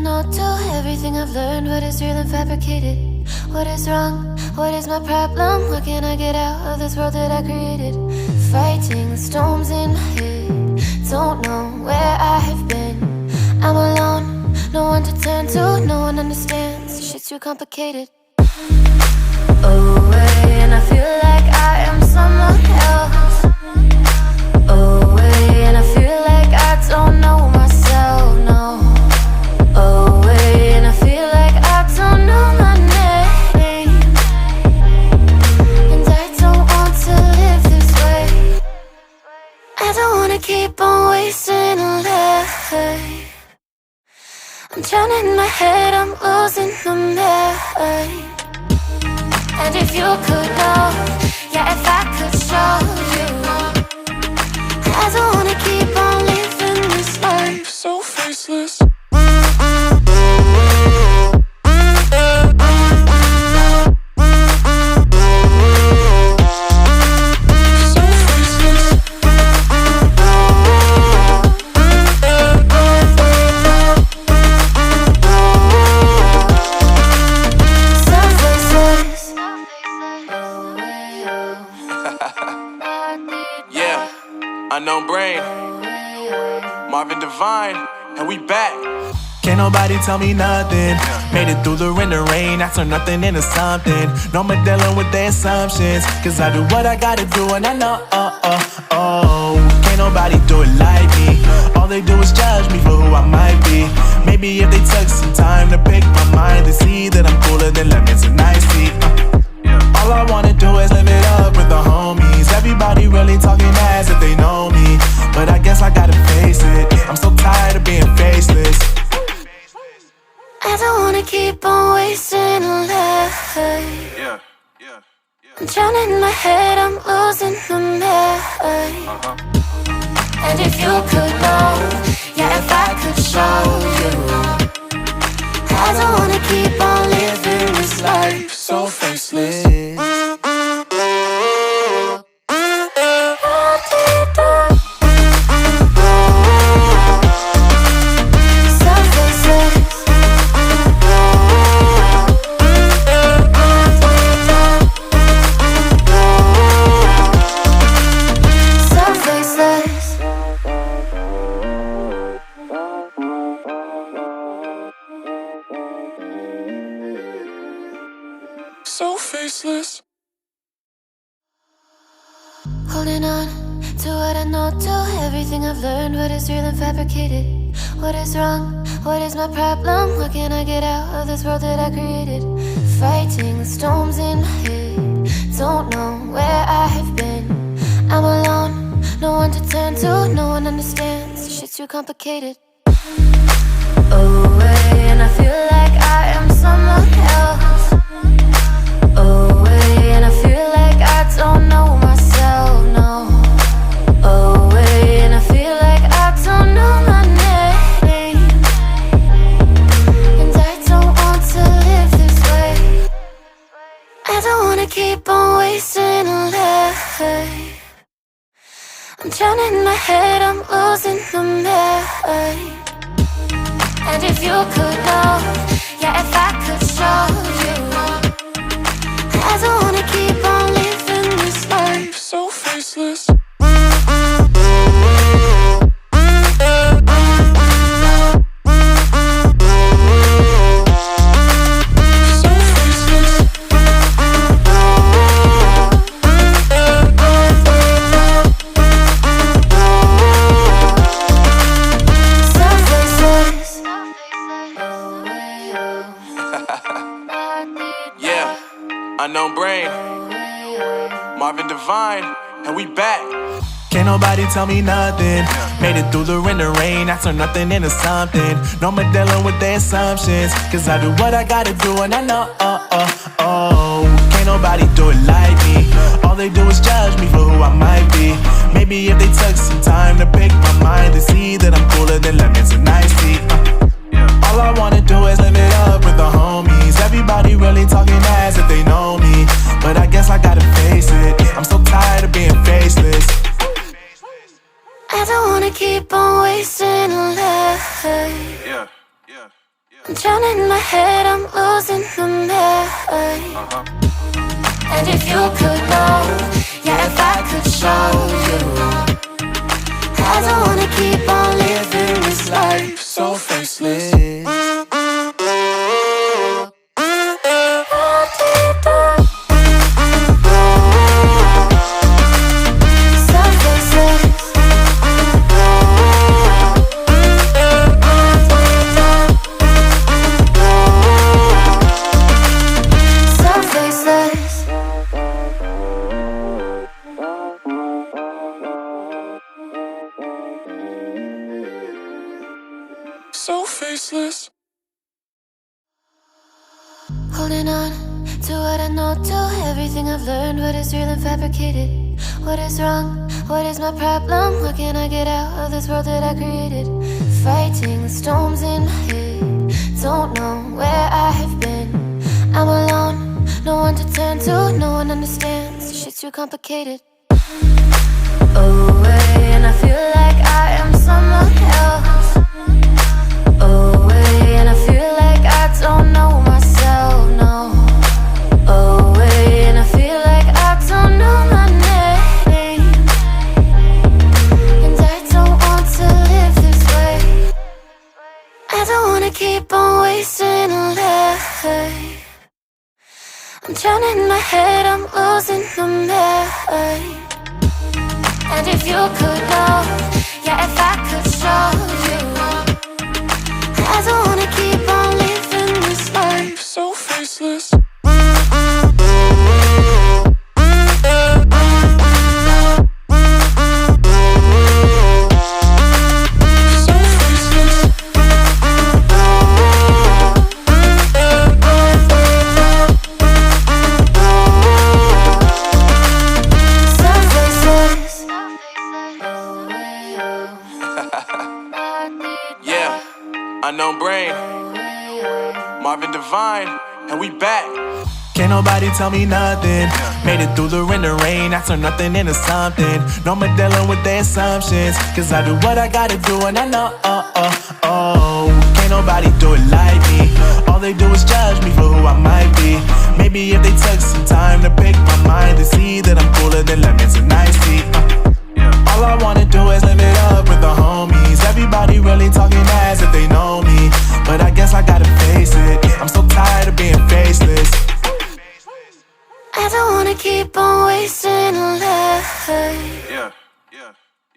know too. Everything I've learned, what is real and fabricated. What is wrong? What is my problem? How can I get out of this world that I created? Fighting the storms in my head. Don't know where I have been. I'm alone, no one to turn to. No one understands, shit's too complicated. Away, and I feel like I am someone else. Away, and I feel like I don't know myself, no. Away, and I feel like I don't know my name. And I don't want to live this way. I don't wanna keep on wasting a life. I'm drowning in my head, I'm losing my mind. And if you could know, yeah, if I could show you, I don't wanna keep on living this life so faceless. Unknown brain, Marvin Divine, and we back. Can't nobody tell me nothing. Made it through the rain and rain, I turned nothing into something. No more dealing with their assumptions, cause I do what I gotta do and I know, can't nobody do it like me. All they do is judge me for who I might be. Maybe if they took some time to pick my mind, they see that I'm cooler than lemons and iced tea. All I wanna do is live it up with the homies. Everybody really talking ass if they know me, but I guess I gotta face it. I'm so tired of being faceless. I don't wanna keep on wasting a life. I'm drowning in my head, I'm losing my mind. And if you could know, yeah, if I could show you, I don't wanna keep on living this life so faceless. So faceless. Holding on to what I know too. Everything I've learned, what is real and fabricated. What is wrong? What is my problem? How can I get out of this world that I created? Fighting the storms in my head. Don't know where I have been. I'm alone, no one to turn to. No one understands, shit's too complicated. Away, and I feel like I am someone else. Away, and I feel like I don't know myself, no. Away, and I feel like I don't know my name. And I don't want to live this way. I don't wanna keep on wasting a life. I'm drowning in my head, I'm losing my mind. And if you could know, yeah, if I could show you, I don't wanna keep on living this life so faceless. Unknown brain, Marvin Divine, and we back. Can't nobody tell me nothing. Made it through the rain and rain, I turned nothing into something. No more dealing with their assumptions, cause I do what I gotta do and I know, can't nobody do it like me. All they do is judge me for who I might be. Maybe if they took some time to pick my mind, they see that I'm cooler than lemons and iced tea. All I wanna do is live it up with the homies. Everybody really talking ass if they know me, but I guess I gotta face it. I'm so tired of being faceless. I don't wanna keep on wasting a life. I'm drowning in my head, I'm losing the mind. And if you could know, yeah, if I could show you, I don't wanna keep on living this life so faceless. So faceless. Holding on to what I know, to everything I've learned. What is real and fabricated? What is wrong? What is my problem? How can I get out of this world that I created? Fighting the storms in my head. Don't know where I have been. I'm alone, no one to turn to. No one understands, this shit's too complicated. Away, and I feel like I am someone else. Away, and I feel like I don't know myself, no. Away, and I feel like I don't know my name. And I don't want to live this way. I don't wanna keep on wasting a life. I'm drowning in my head, I'm losing the mind. And if you could know, yeah, if I could show you, I don't wanna keep on living this life So faceless. Yeah, unknown brain, Marvin Divine, and we back. Can't nobody tell me nothing. Made it through the wind and rain, I turn nothing into something. No more dealing with their assumptions, cause I do what I gotta do and I know, can't nobody do it like me. All they do is judge me for who I might be. Maybe if they took some time to pick my mind, to see that I'm cooler than lemons and iced tea. All I wanna do is live it up with the homies. Everybody really talking as if they know me, but I guess I gotta face it, I'm so tired of being faceless. I don't wanna keep on wasting